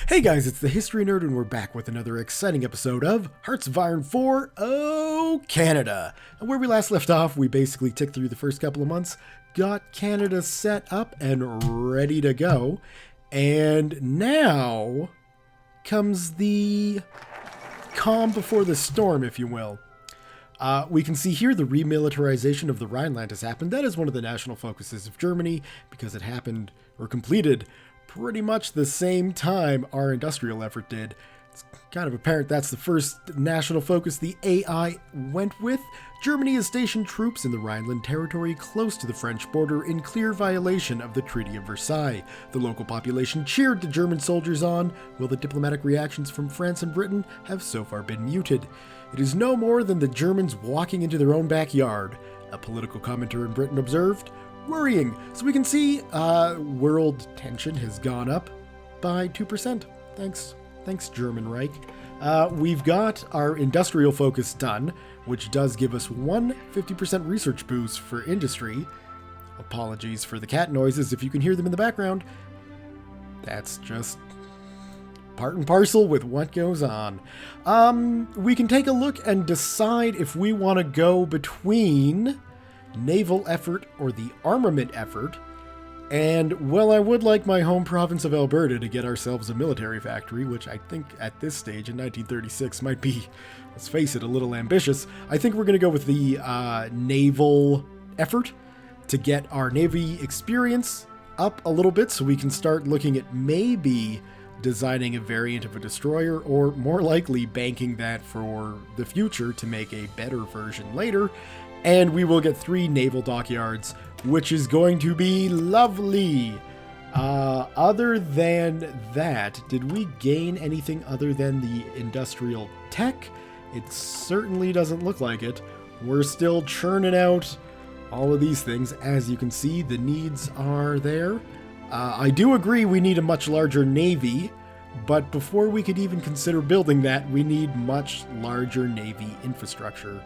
Hey guys, it's the History Nerd, and we're back with another exciting episode of Hearts of Iron 4, Oh Canada. And where we last left off, we basically ticked through the first couple of months, got Canada set up and ready to go, and now comes the calm before the storm, if you will. We can see here the re-militarization of the Rhineland has happened. That is one of the national focuses of Germany, because it happened, or completed, pretty much the same time our industrial effort did. It's kind of apparent that's the first national focus the AI went with. Germany has stationed troops in the Rhineland territory close to the French border in clear violation of the Treaty of Versailles. The local population cheered the German soldiers on, while the diplomatic reactions from France and Britain have so far been muted. It is no more than the Germans walking into their own backyard, a political commentator in Britain observed. Worrying. So we can see world tension has gone up by 2%. Thanks, German Reich. We've got our industrial focus done, which does give us one 50% research boost for industry. Apologies for the cat noises if you can hear them in the background. That's just part and parcel with what goes on. We can take a look and decide if we want to go between naval effort or the armament effort. And, well, I would like my home province of Alberta to get ourselves a military factory, which I think at this stage in 1936 might be, let's face it, a little ambitious. I think we're going to go with the naval effort to get our Navy experience up a little bit so we can start looking at maybe designing a variant of a destroyer, or more likely banking that for the future to make a better version later. And we will get 3 naval dockyards, which is going to be lovely. Other than that, did we gain anything other than the industrial tech? It certainly doesn't look like it. We're still churning out all of these things. As you can see, the needs are there. I do agree we need a much larger navy, but before we could even consider building that, we need much larger navy infrastructure.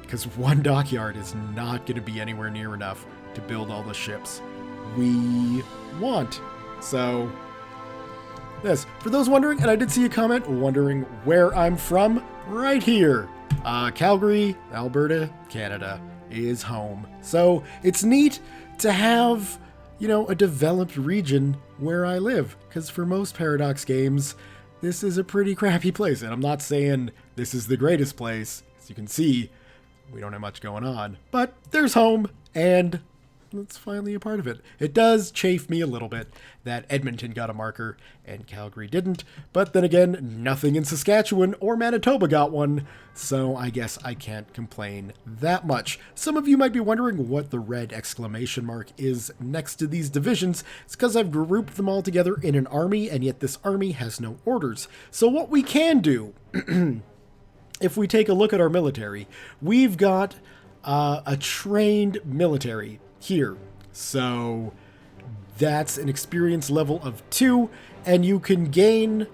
Because one dockyard is not going to be anywhere near enough to build all the ships we want. So, yes, for those wondering, and I did see a comment wondering where I'm from, right here. Calgary, Alberta, Canada is home. So it's neat to have, a developed region where I live, because for most Paradox games, this is a pretty crappy place. And I'm not saying this is the greatest place. As you can see, we don't have much going on, but there's home, and that's finally a part of it. It does chafe me a little bit that Edmonton got a marker and Calgary didn't, but then again, nothing in Saskatchewan or Manitoba got one, so I guess I can't complain that much. Some of you might be wondering what the red exclamation mark is next to these divisions. It's because I've grouped them all together in an army, and yet this army has no orders. So what we can do if we take a look at our military, we've got a trained military here. So that's an experience level of 2, and you can gain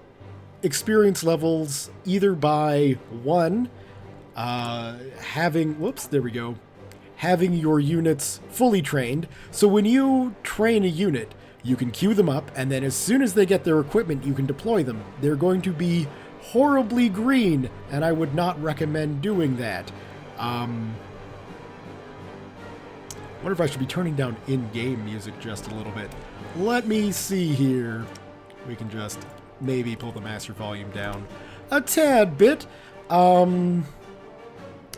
experience levels either by 1, having your units fully trained. So when you train a unit, you can queue them up, and then as soon as they get their equipment, you can deploy them. They're going to be horribly green, and I would not recommend doing that. Wonder if I should be turning down in-game music just a little bit. Let me see here. We can just maybe pull the master volume down a tad bit. Where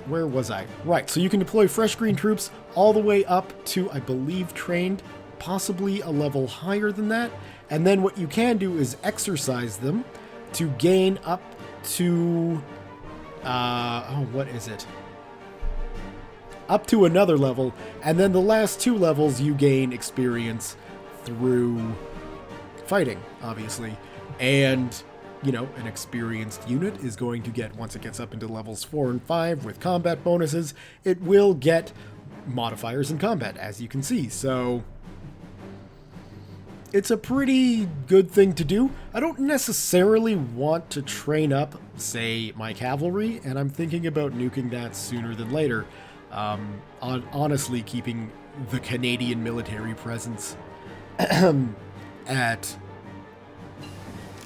was I? Right, so you can deploy fresh green troops all the way up to, I believe, trained, possibly a level higher than that. And then what you can do is exercise them to gain up to, what is it? Up to another level, and then the last 2 levels you gain experience through fighting, obviously. And, an experienced unit is going to get, once it gets up into levels 4 and 5 with combat bonuses, it will get modifiers in combat, as you can see. So it's a pretty good thing to do. I don't necessarily want to train up, say, my cavalry, and I'm thinking about nuking that sooner than later. Honestly, keeping the Canadian military presence at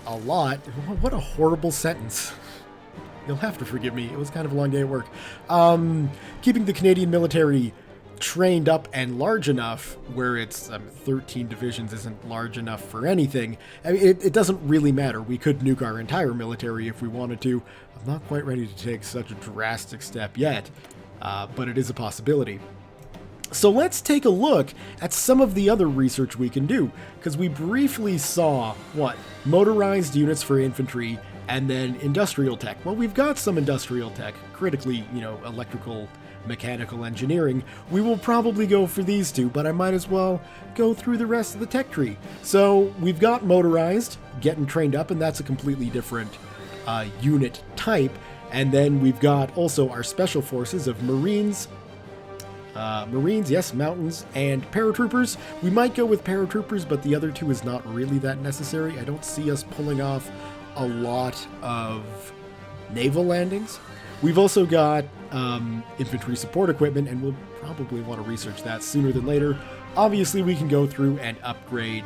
a lot. What a horrible sentence. You'll have to forgive me. It was kind of a long day at work. Keeping the Canadian military trained up and large enough where it's 13 divisions isn't large enough for anything. I mean, it doesn't really matter. We could nuke our entire military if we wanted to. I'm not quite ready to take such a drastic step yet, but it is a possibility. So let's take a look at some of the other research we can do, because we briefly saw, motorized units for infantry and then industrial tech. Well, we've got some industrial tech, critically, electrical, mechanical engineering. We will probably go for these two, but I might as well go through the rest of the tech tree. So we've got motorized, getting trained up, and that's a completely different unit type. And then we've got also our special forces of Marines, yes, mountains, and paratroopers. We might go with paratroopers, but the other two is not really that necessary. I don't see us pulling off a lot of naval landings. We've also got infantry support equipment, and we'll probably want to research that sooner than later. Obviously, we can go through and upgrade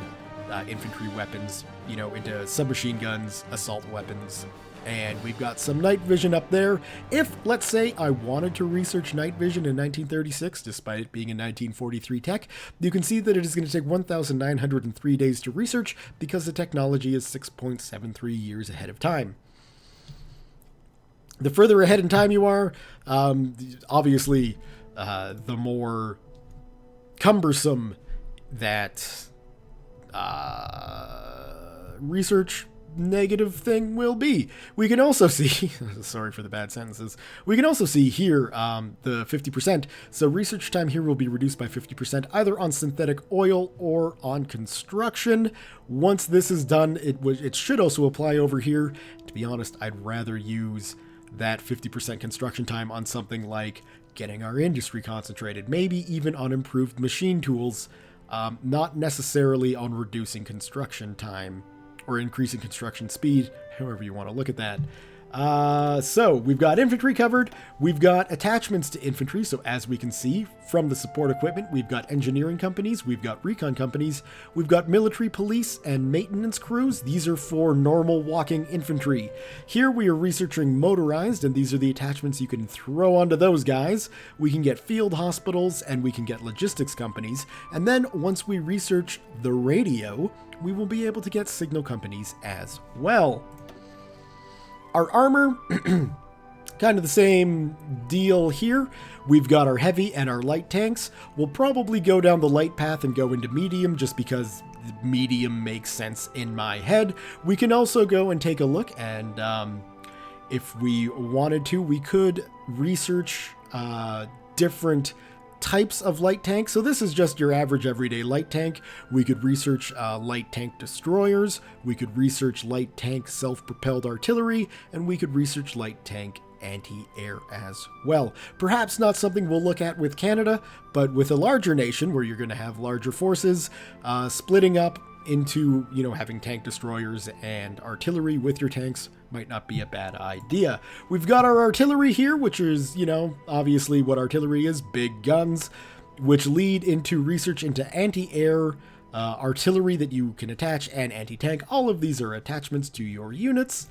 infantry weapons, into submachine guns, assault weapons, and we've got some night vision up there. If, let's say, I wanted to research night vision in 1936, despite it being in 1943 tech, you can see that it is going to take 1,903 days to research because the technology is 6.73 years ahead of time. The further ahead in time you are, obviously, the more cumbersome that research negative thing will be. We can also see, sorry for the bad sentences, we can also see here the 50%. So research time here will be reduced by 50%, either on synthetic oil or on construction. Once this is done, it should also apply over here. To be honest, I'd rather use that 50% construction time on something like getting our industry concentrated, maybe even on improved machine tools, not necessarily on reducing construction time or increasing construction speed, however you want to look at that. So we've got infantry covered. We've got attachments to infantry. So as we can see from the support equipment, we've got engineering companies, we've got recon companies, we've got military police and maintenance crews. These are for normal walking infantry. Here we are researching motorized, and these are the attachments you can throw onto those guys. We can get field hospitals and we can get logistics companies. And then once we research the radio, we will be able to get signal companies as well. Our armor, kind of the same deal here. We've got our heavy and our light tanks. We'll probably go down the light path and go into medium just because medium makes sense in my head. We can also go and take a look, and if we wanted to, we could research different types of light tanks. So this is just your average everyday light tank. We could research light tank destroyers, we could research light tank self-propelled artillery, and we could research light tank anti-air as well. Perhaps not something we'll look at with Canada, but with a larger nation where you're going to have larger forces, splitting up into, having tank destroyers and artillery with your tanks might not be a bad idea. We've got our artillery here, which is, obviously what artillery is, big guns, which lead into research into anti-air artillery that you can attach and anti-tank. All of these are attachments to your units.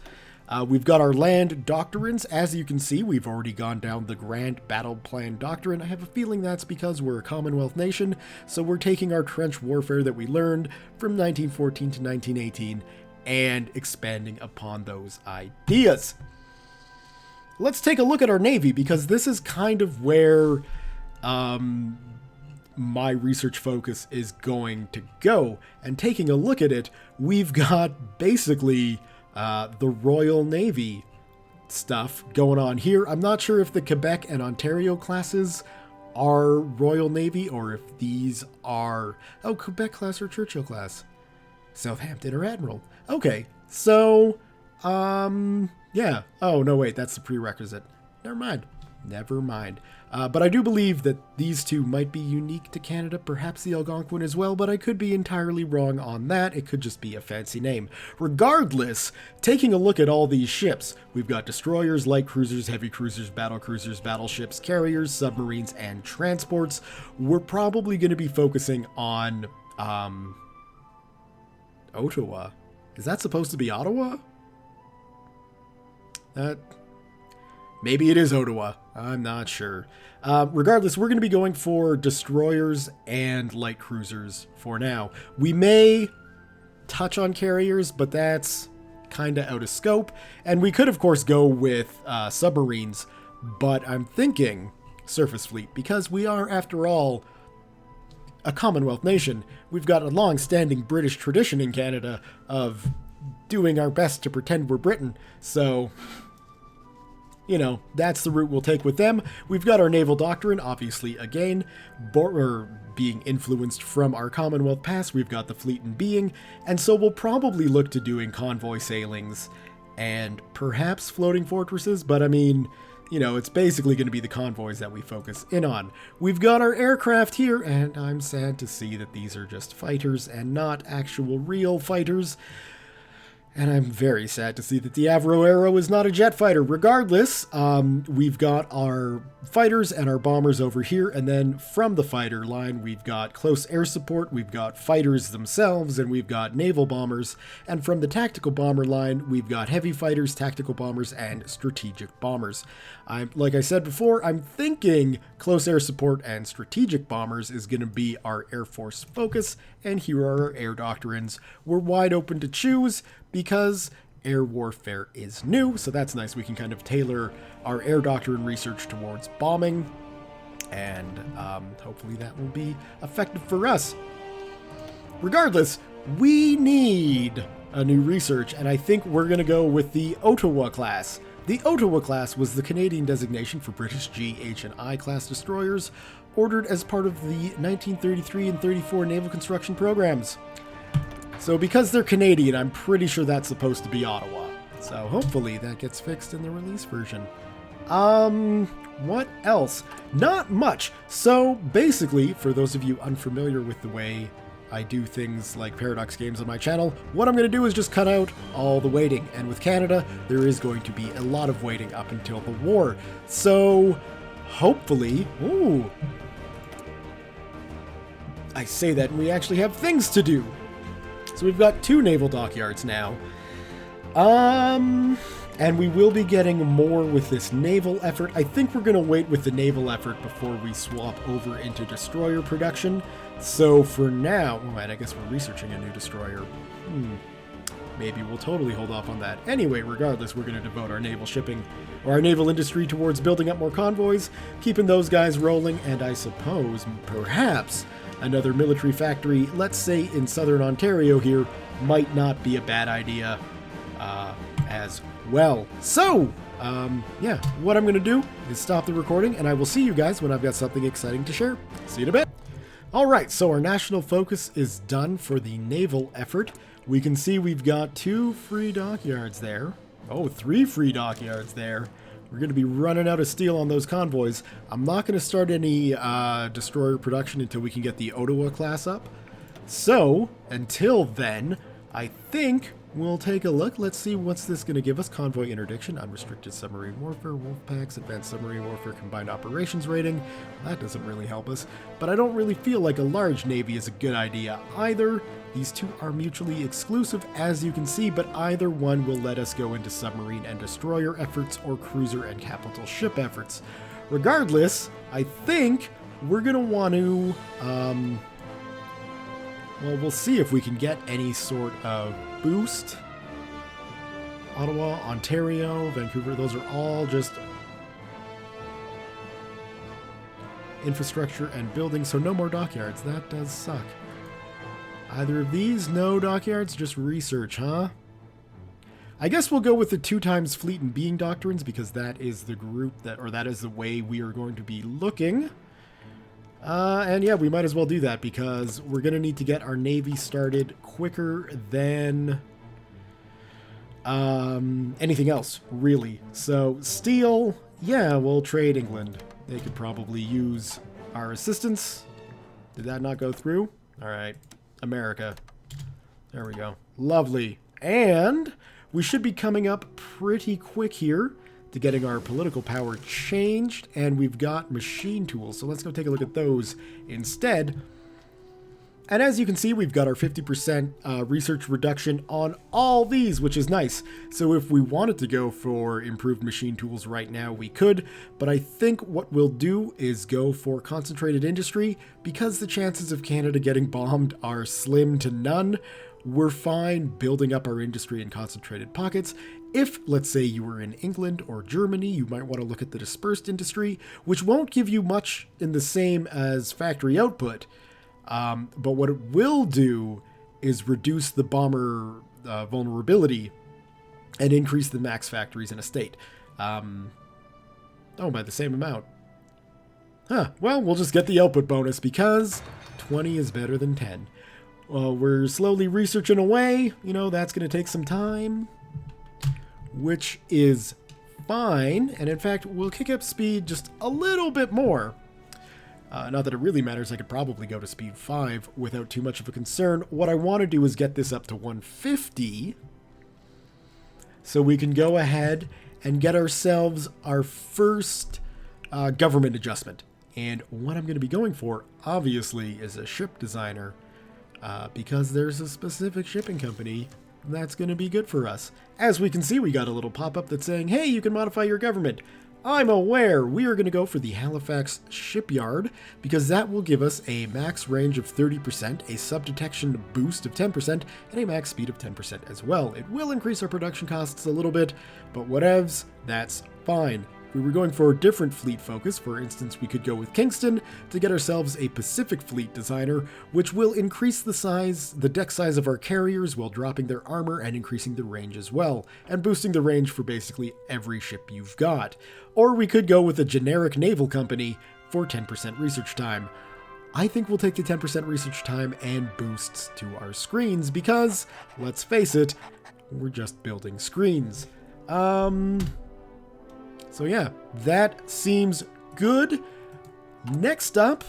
We've got our land doctrines. As you can see, we've already gone down the Grand Battle Plan Doctrine. I have a feeling that's because we're a Commonwealth nation, so we're taking our trench warfare that we learned from 1914 to 1918 and expanding upon those ideas. Let's take a look at our Navy, because this is kind of where my research focus is going to go. And taking a look at it, we've got basically the Royal Navy stuff going on here. I'm not sure if the Quebec and Ontario classes are Royal Navy or if these are... Oh, Quebec class or Churchill class? Southampton or Admiral. Okay, so, yeah. Oh, no, wait, that's the prerequisite. Never mind. But I do believe that these two might be unique to Canada, perhaps the Algonquin as well, but I could be entirely wrong on that. It could just be a fancy name. Regardless, taking a look at all these ships, we've got destroyers, light cruisers, heavy cruisers, battleships, carriers, submarines, and transports. We're probably going to be focusing on Ottawa Is that supposed to be Ottawa? Maybe it is Ottawa. I'm not sure. Regardless, we're going to be going for destroyers and light cruisers for now. We may touch on carriers, but that's kind of out of scope. And we could, of course, go with submarines, but I'm thinking surface fleet, because we are, after all, a Commonwealth nation. We've got a long-standing British tradition in Canada of doing our best to pretend we're Britain. So, you know, that's the route we'll take with them. We've got our naval doctrine, obviously, again, being influenced from our Commonwealth past. We've got the fleet in being, and so we'll probably look to doing convoy sailings and perhaps floating fortresses, but I mean, you know, it's basically going to be the convoys that we focus in on. We've got our aircraft here, and I'm sad to see that these are just fighters and not actual real fighters. And I'm very sad to see that the Avro Arrow is not a jet fighter. Regardless, we've got our fighters and our bombers over here, and then from the fighter line, we've got close air support, we've got fighters themselves, and we've got naval bombers. And from the tactical bomber line, we've got heavy fighters, tactical bombers, and strategic bombers. Like I said before, I'm thinking close air support and strategic bombers is going to be our Air Force focus, and here are our air doctrines. We're wide open to choose, because air warfare is new, so that's nice. We can kind of tailor our air doctrine research towards bombing, and hopefully that will be effective for us. Regardless, we need a new research, and I think we're going to go with the Ottawa class. The Ottawa class was the Canadian designation for British G, H, and I class destroyers, ordered as part of the 1933 and 34 naval construction programs. So because they're Canadian, I'm pretty sure that's supposed to be Ottawa. So hopefully that gets fixed in the release version. What else? Not much. So basically, for those of you unfamiliar with the way I do things like Paradox games on my channel, what I'm going to do is just cut out all the waiting. And with Canada, there is going to be a lot of waiting up until the war. So hopefully... Ooh. I say that and we actually have things to do. So we've got 2 naval dockyards now. And we will be getting more with this naval effort. I think we're going to wait with the naval effort before we swap over into destroyer production. So for now, oh, and I guess we're researching a new destroyer. Maybe we'll totally hold off on that. Anyway, regardless, we're going to devote our naval shipping or our naval industry towards building up more convoys, keeping those guys rolling, and I suppose, perhaps, another military factory, let's say in southern Ontario here, might not be a bad idea as well. So, yeah, what I'm going to do is stop the recording, and I will see you guys when I've got something exciting to share. See you in a bit. Alright, so our national focus is done for the naval effort. We can see we've got 2 free dockyards there. Oh, 3 free dockyards there. We're going to be running out of steel on those convoys. I'm not going to start any destroyer production until we can get the Ottawa class up. So, until then, I think we'll take a look. Let's see what's this going to give us. Convoy interdiction, unrestricted submarine warfare, wolf packs, advanced submarine warfare, combined operations rating. That doesn't really help us. But I don't really feel like a large navy is a good idea either. These 2 are mutually exclusive, as you can see, but either one will let us go into submarine and destroyer efforts or cruiser and capital ship efforts. Regardless, I think we're going to want to, well, we'll see if we can get any sort of boost. Ottawa, Ontario, Vancouver, those are all just infrastructure and buildings, so no more dockyards. That does suck. Either of these? No dockyards? Just research, huh? I guess we'll go with the 2 times fleet and being doctrines, because that is the group that, or that is the way we are going to be looking. And yeah, we might as well do that, because we're going to need to get our navy started quicker than anything else, really. So steel, yeah, we'll trade England. They could probably use our assistance. Did that not go through? All right. America. There we go. Lovely. And we should be coming up pretty quick here to getting our political power changed, and we've got machine tools, so let's go take a look at those instead. And as you can see, we've got our 50% research reduction on all these, which is nice. So if we wanted to go for improved machine tools right now, we could. But I think what we'll do is go for concentrated industry, because the chances of Canada getting bombed are slim to none. We're fine building up our industry in concentrated pockets. If, let's say, you were in England or Germany, you might want to look at the dispersed industry, which won't give you much in the same as factory output. But what it will do is reduce the bomber vulnerability and increase the max factories in a state. By the same amount. Well, we'll just get the output bonus because 20 is better than 10. We're slowly researching away. That's going to take some time, which is fine. And in fact, we'll kick up speed just a little bit more. Not that it really matters, I could probably go to speed 5 without too much of a concern. What I want to do is get this up to 150, so we can go ahead and get ourselves our first government adjustment. And what I'm going to be going for, obviously, is a ship designer, because there's a specific shipping company that's going to be good for us. As we can see, we got a little pop-up that's saying, hey, you can modify your government. I'm aware. We are going to go for the Halifax Shipyard, because that will give us a max range of 30%, a sub-detection boost of 10%, and a max speed of 10% as well. It will increase our production costs a little bit, but whatevs, that's fine. If we were going for a different fleet focus, for instance, we could go with Kingston to get ourselves a Pacific Fleet designer, which will increase the deck size of our carriers while dropping their armor and increasing the range as well, and boosting the range for basically every ship you've got. Or we could go with a generic naval company for 10% research time. I think we'll take the 10% research time and boosts to our screens because, let's face it, we're just building screens. So yeah, that seems good. Next up,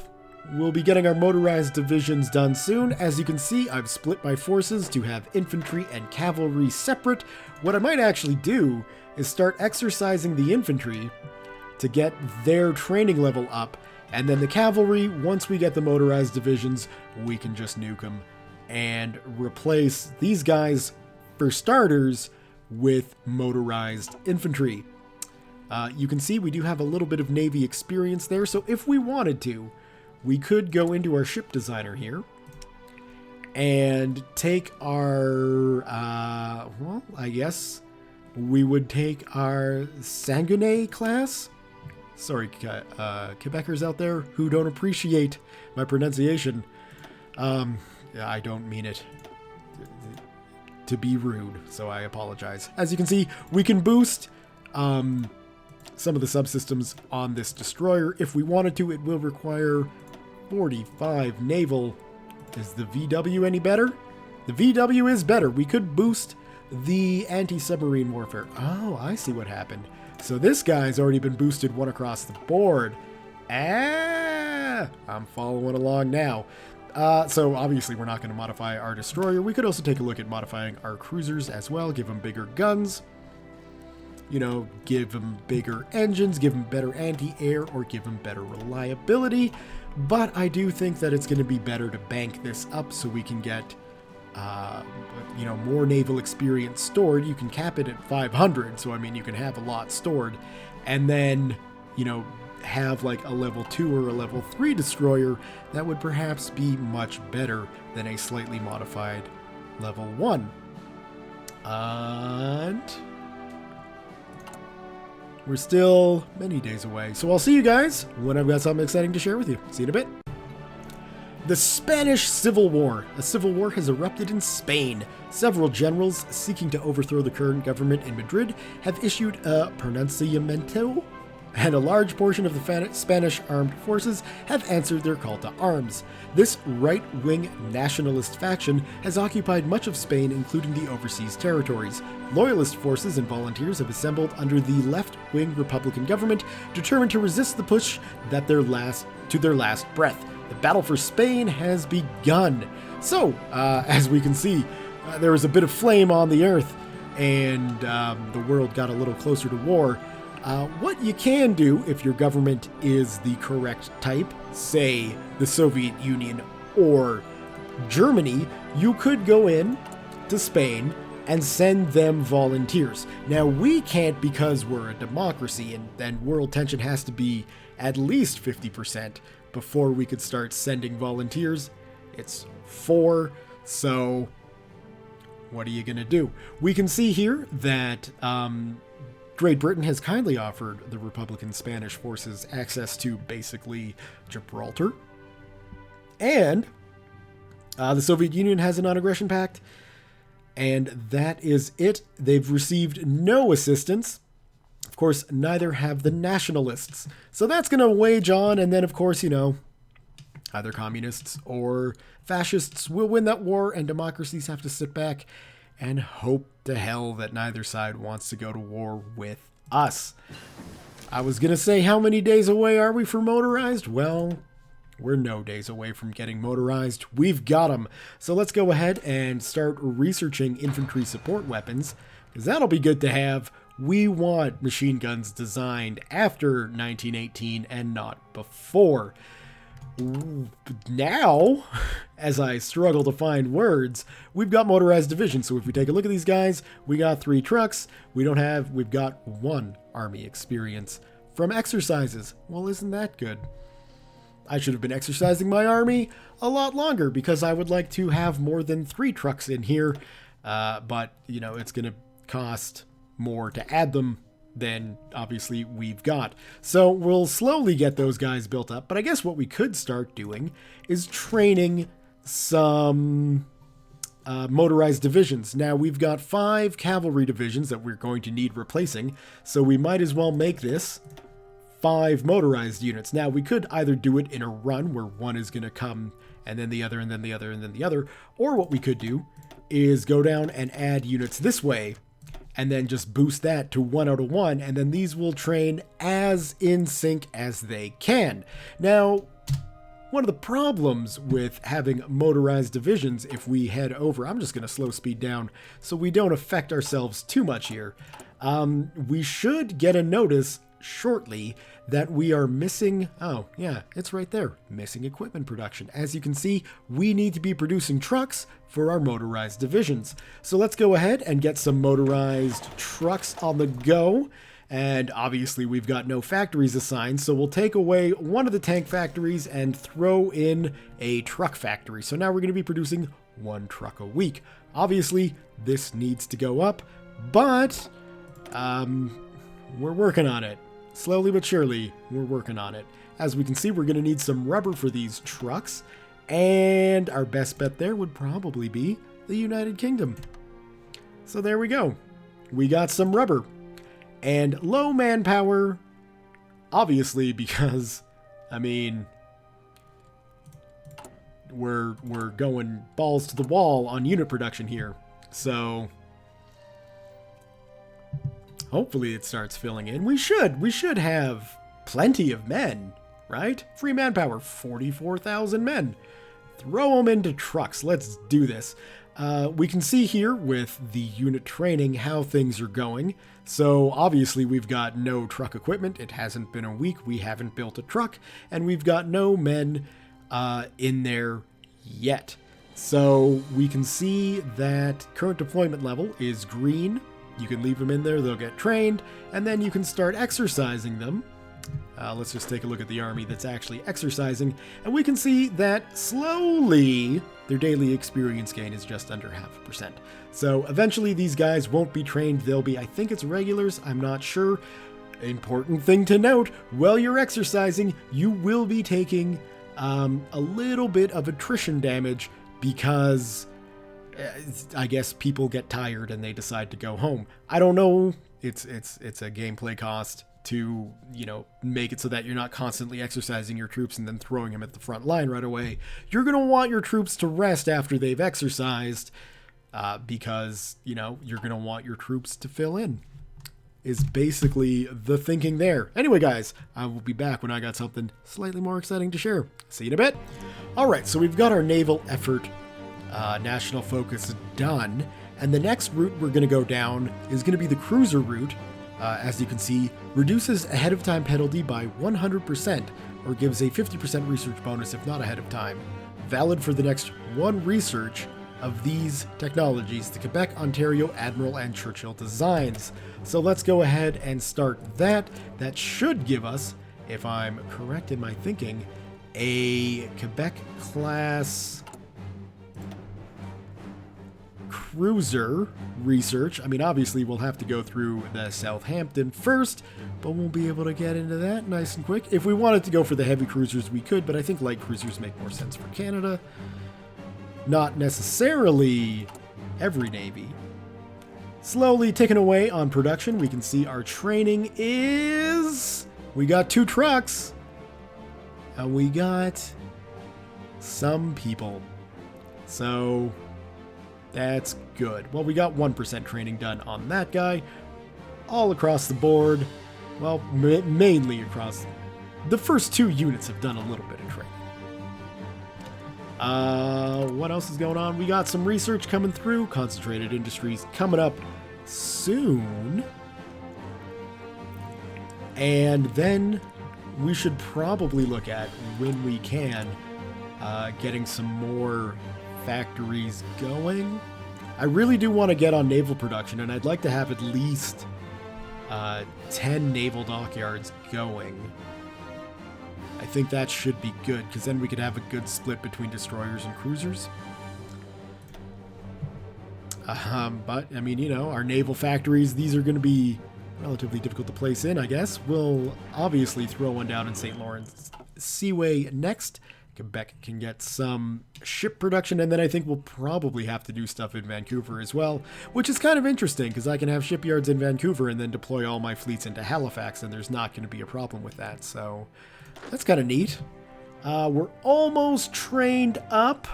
we'll be getting our motorized divisions done soon. As you can see, I've split my forces to have infantry and cavalry separate. What I might actually do is start exercising the infantry to get their training level up, and then the cavalry, once we get the motorized divisions, we can just nuke them and replace these guys, for starters, with motorized infantry. You can see we do have a little bit of Navy experience there, so if we wanted to, we could go into our ship designer here and take our, I guess we would take our Sanguinet class. Sorry, Quebecers out there who don't appreciate my pronunciation. I don't mean it to be rude, so I apologize. As you can see, we can boost some of the subsystems on this destroyer. If we wanted to, it will require 45 naval. Is the VW any better? The VW is better. We could boost the anti-submarine warfare. Oh, I see what happened. So this guy's already been boosted one across the board. I'm following along now. So obviously we're not going to modify our destroyer. We could also take a look at modifying our cruisers as well, give them bigger guns. Give them bigger engines, give them better anti-air, or give them better reliability. But I do think that it's going to be better to bank this up so we can get, more naval experience stored. You can cap it at 500, so I mean, you can have a lot stored. And then, have like a level 2 or a level 3 destroyer that would perhaps be much better than a slightly modified level 1. And we're still many days away. So I'll see you guys when I've got something exciting to share with you. See you in a bit. The Spanish Civil War. A civil war has erupted in Spain. Several generals seeking to overthrow the current government in Madrid have issued a pronunciamiento, and a large portion of the Spanish armed forces have answered their call to arms. This right-wing nationalist faction has occupied much of Spain, including the overseas territories. Loyalist forces and volunteers have assembled under the left-wing Republican government, determined to resist the push to their last breath. The battle for Spain has begun. So, as we can see, there was a bit of flame on the earth, and the world got a little closer to war. What you can do if your government is the correct type, say the Soviet Union or Germany, you could go in to Spain and send them volunteers. Now, we can't because we're a democracy, and then world tension has to be at least 50% before we could start sending volunteers. It's 4, so what are you going to do? We can see here that Great Britain has kindly offered the Republican Spanish forces access to basically Gibraltar. And the Soviet Union has a non-aggression pact. And that is it. They've received no assistance. Of course, neither have the nationalists. So that's going to wage on. And then, of course, either communists or fascists will win that war, and democracies have to sit back and hope to hell that neither side wants to go to war with us. I was going to say, how many days away are we from motorized? Well, we're no days away from getting motorized. We've got them. So let's go ahead and start researching infantry support weapons, because that'll be good to have. We want machine guns designed after 1918 and not before. Now, as I struggle to find words, we've got motorized divisions. So if we take a look at these guys, we got 3 trucks. We've got 1 army experience from exercises. Well, isn't that good? I should have been exercising my army a lot longer because I would like to have more than 3 trucks in here. But, it's going to cost more to add them than obviously we've got. So we'll slowly get those guys built up. But I guess what we could start doing is training some motorized divisions. Now we've got 5 cavalry divisions that we're going to need replacing. So we might as well make this 5 motorized units. Now we could either do it in a run where one is going to come and then the other and then the other and then the other. Or what we could do is go down and add units this way and then just boost that to 1 out of 1, and then these will train as in sync as they can. Now, one of the problems with having motorized divisions, if we head over, I'm just going to slow speed down so we don't affect ourselves too much here. We should get a notice shortly that we are missing, oh yeah, it's right there, missing equipment production. As you can see, we need to be producing trucks for our motorized divisions. So let's go ahead and get some motorized trucks on the go. And obviously we've got no factories assigned, so we'll take away one of the tank factories and throw in a truck factory. So now we're going to be producing 1 truck a week. Obviously this needs to go up, but we're working on it. Slowly but surely, we're working on it. As we can see, we're going to need some rubber for these trucks, and our best bet there would probably be the United Kingdom. So there we go. We got some rubber. And low manpower, obviously, because, we're going balls to the wall on unit production here. So hopefully it starts filling in. We should have plenty of men, right? Free manpower, 44,000 men. Throw them into trucks. Let's do this. We can see here with the unit training how things are going. So obviously we've got no truck equipment. It hasn't been a week. We haven't built a truck, and we've got no men in there yet. So we can see that current deployment level is green. You can leave them in there, they'll get trained, and then you can start exercising them. Let's just take a look at the army that's actually exercising, and we can see that slowly their daily experience gain is just under 0.5%. So eventually these guys won't be trained, they'll be, I think it's regulars, I'm not sure. Important thing to note, while you're exercising, you will be taking a little bit of attrition damage because I guess people get tired and they decide to go home. I don't know. It's a gameplay cost to, make it so that you're not constantly exercising your troops and then throwing them at the front line right away. You're going to want your troops to rest after they've exercised because, you're going to want your troops to fill in. Is basically the thinking there. Anyway, guys, I will be back when I got something slightly more exciting to share. See you in a bit. All right, so we've got our naval effort national focus done, and the next route we're going to go down is going to be the cruiser route. As you can see, reduces ahead of time penalty by 100% or gives a 50% research bonus if not ahead of time. valid for the next one research of these technologies, the Quebec, Ontario, Admiral, and Churchill designs. So let's go ahead and start that. That should give us, if I'm correct in my thinking, a Quebec class cruiser research. I mean, obviously we'll have to go through the Southampton first, but we'll be able to get into that nice and quick. If we wanted to go for the heavy cruisers, we could, but I think light cruisers make more sense for Canada. Not necessarily every navy. Slowly ticking away on production. We can see our training is... We got 2 trucks. And we got some people. So that's good. Well, we got 1% training done on that guy. All across the board. Well, mainly across... The first 2 units have done a little bit of training. What else is going on? We got some research coming through. Concentrated industries coming up soon. And then we should probably look at, when we can, getting some more factories going. I really do want to get on naval production, and I'd like to have at least 10 naval dockyards going. I think that should be good, because then we could have a good split between destroyers and cruisers. But, I mean, you know, our naval factories, these are going to be relatively difficult to place in, I guess. We'll obviously throw one down in St. Lawrence Seaway next. Quebec can get some ship production, and then I think we'll probably have to do stuff in Vancouver as well, which is kind of interesting, because I can have shipyards in Vancouver and then deploy all my fleets into Halifax, and there's not going to be a problem with that, so that's kind of neat. We're almost trained up.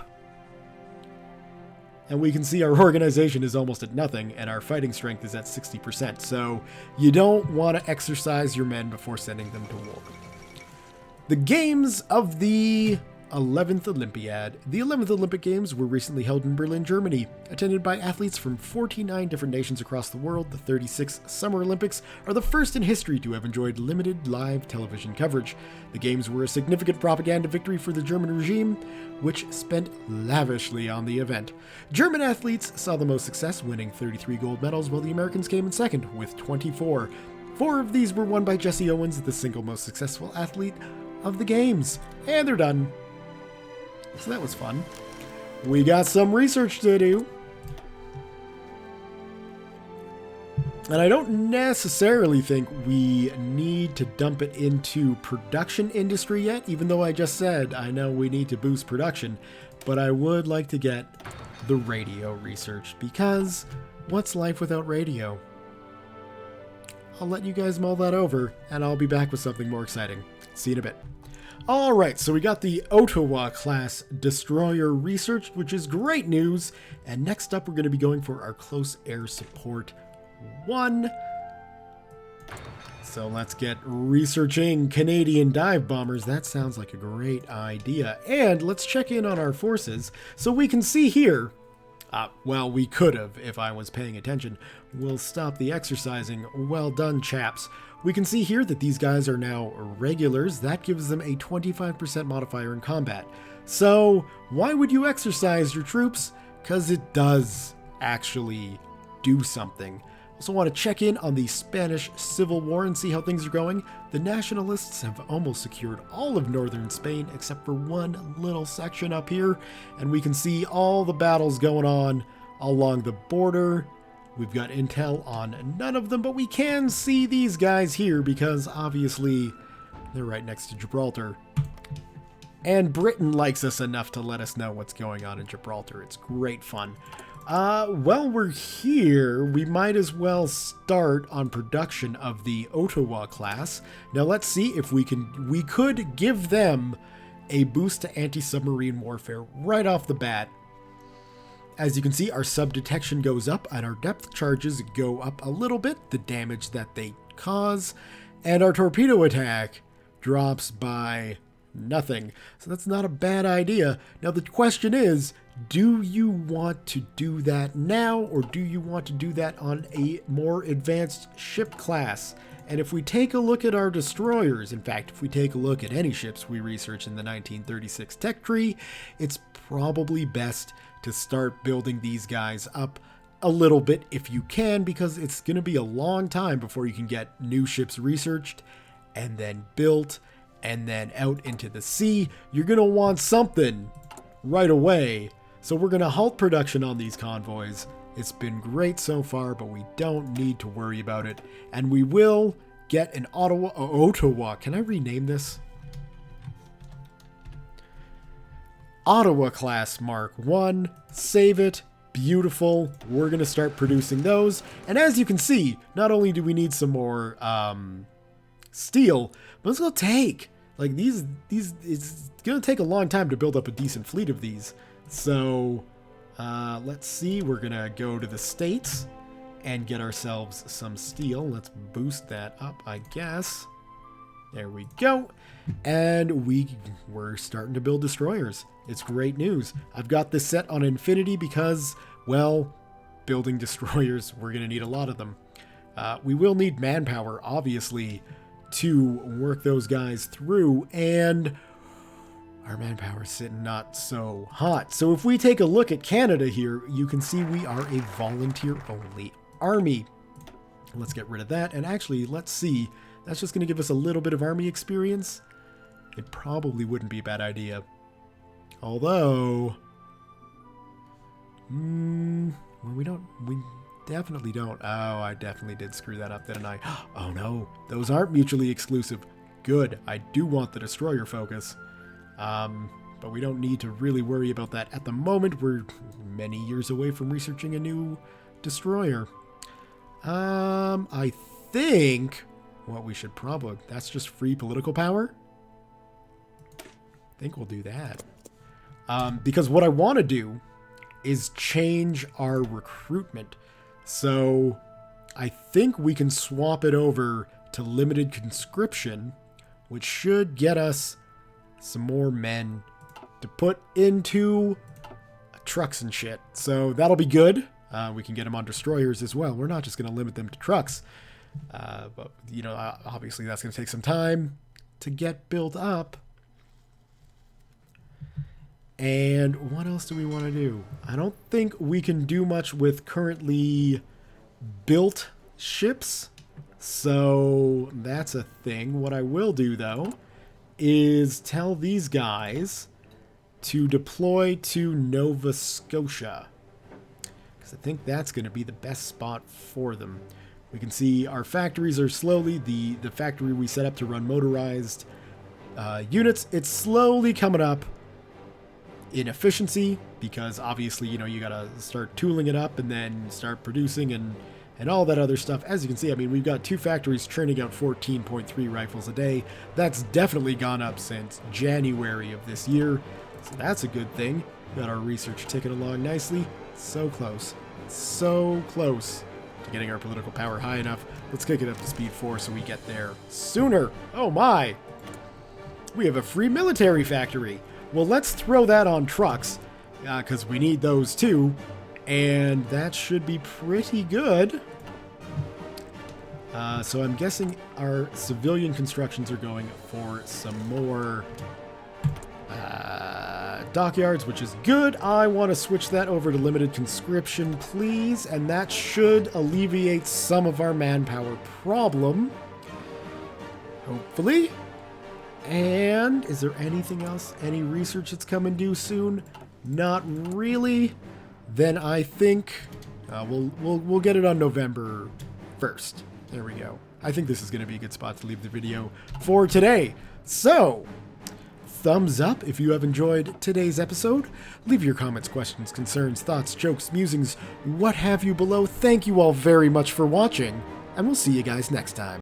And we can see our organization is almost at nothing, and our fighting strength is at 60%. So you don't want to exercise your men before sending them to war. The games of the 11th Olympiad. The 11th Olympic Games were recently held in Berlin, Germany. Attended by athletes from 49 different nations across the world, the 36 Summer Olympics are the first in history to have enjoyed limited live television coverage. The Games were a significant propaganda victory for the German regime, which spent lavishly on the event. German athletes saw the most success, winning 33 gold medals, while the Americans came in second with 24. 4 of these were won by Jesse Owens, the single most successful athlete of the Games. And they're done. So that was fun. We got some research to do. And I don't necessarily think we need to dump it into production industry yet, even though I just said I know we need to boost production. But I would like to get the radio research, because what's life without radio? I'll let you guys mull that over, and I'll be back with something more exciting. See you in a bit. Alright, so we got the Ottawa class destroyer research, which is great news. And next up, we're going to be going for our close air support 1. So let's get researching Canadian dive bombers. That sounds like a great idea. And let's check in on our forces. So we can see here, well, we could have if I was paying attention. We'll stop the exercising. Well done, chaps. We can see here that these guys are now regulars. That gives them a 25% modifier in combat. So why would you exercise your troops? Because it does actually do something. Also want to check in on the Spanish Civil War and see how things are going. The nationalists have almost secured all of northern Spain except for one little section up here, and we can see all the battles going on along the border. We've got intel on none of them, but we can see these guys here because obviously they're right next to Gibraltar. And Britain likes us enough to let us know what's going on in Gibraltar. It's great fun. Well, we're here. We might as well start on production of the Ottawa class. Now let's see if we could give them a boost to anti-submarine warfare right off the bat. As you can see, our sub detection goes up and our depth charges go up a little bit, the damage that they cause, and our torpedo attack drops by nothing. So that's not a bad idea. Now the question is, do you want to do that now, or do you want to do that on a more advanced ship class? And if we take a look at our destroyers, in fact, if we take a look at any ships we research in the 1936 tech tree, it's probably best to start building these guys up a little bit if you can, because it's going to be a long time before you can get new ships researched and then built and then out into the sea. You're going to want something right away. So we're going to halt production on these convoys. It's been great so far, but we don't need to worry about it. And we will get an Ottawa. Can I rename this? Ottawa class Mark 1. Save it. Beautiful. We're going to start producing those. And as you can see, not only do we need some more steel, but it's going to take, like, these, it's going to take a long time to build up a decent fleet of these. So, let's see. We're going to go to the States and get ourselves some steel. Let's boost that up, I guess. There we go. And we're starting to build destroyers. It's great news. I've got this set on infinity because, well, building destroyers, we're going to need a lot of them. We will need manpower, obviously, to work those guys through, and our manpower is sitting not so hot. So if we take a look at Canada here, you can see we are a volunteer-only army. Let's get rid of that, and actually, let's see. That's just going to give us a little bit of army experience. It probably wouldn't be a bad idea. Although, well, we definitely don't. Oh, I definitely did screw that up, didn't I? Oh no, those aren't mutually exclusive. Good, I do want the destroyer focus. But we don't need to really worry about that at the moment. We're many years away from researching a new destroyer. I think what we should probably, that's just free political power. I think we'll do that. Because what I want to do is change our recruitment. So I think we can swap it over to limited conscription, which should get us some more men to put into trucks and shit. So that'll be good. We can get them on destroyers as well. We're not just going to limit them to trucks. But, you know, obviously that's going to take some time to get built up. And what else do we want to do? I don't think we can do much with currently built ships. So that's a thing. What I will do, though, is tell these guys to deploy to Nova Scotia, because I think that's going to be the best spot for them. We can see our factories are slowly, the factory we set up to run motorized units, it's slowly coming up in efficiency, because obviously, you know, you got to start tooling it up and then start producing and all that other stuff. As you can see, I mean, we've got 2 factories churning out 14.3 rifles a day. That's definitely gone up since January of this year. So that's a good thing. Got our research ticking along nicely. So close. So close to getting our political power high enough. Let's kick it up to speed 4 so we get there sooner. Oh my! We have a free military factory. Well, let's throw that on trucks, because we need those too. And that should be pretty good. So I'm guessing our civilian constructions are going for some more dockyards, which is good. I want to switch that over to limited conscription, please. And that should alleviate some of our manpower problem. Hopefully. And is there anything else? Any research that's coming due soon? Not really. Then I think we'll get it on November 1st. There we go. I think this is going to be a good spot to leave the video for today. So, thumbs up if you have enjoyed today's episode. Leave your comments, questions, concerns, thoughts, jokes, musings, what have you below. Thank you all very much for watching, and we'll see you guys next time.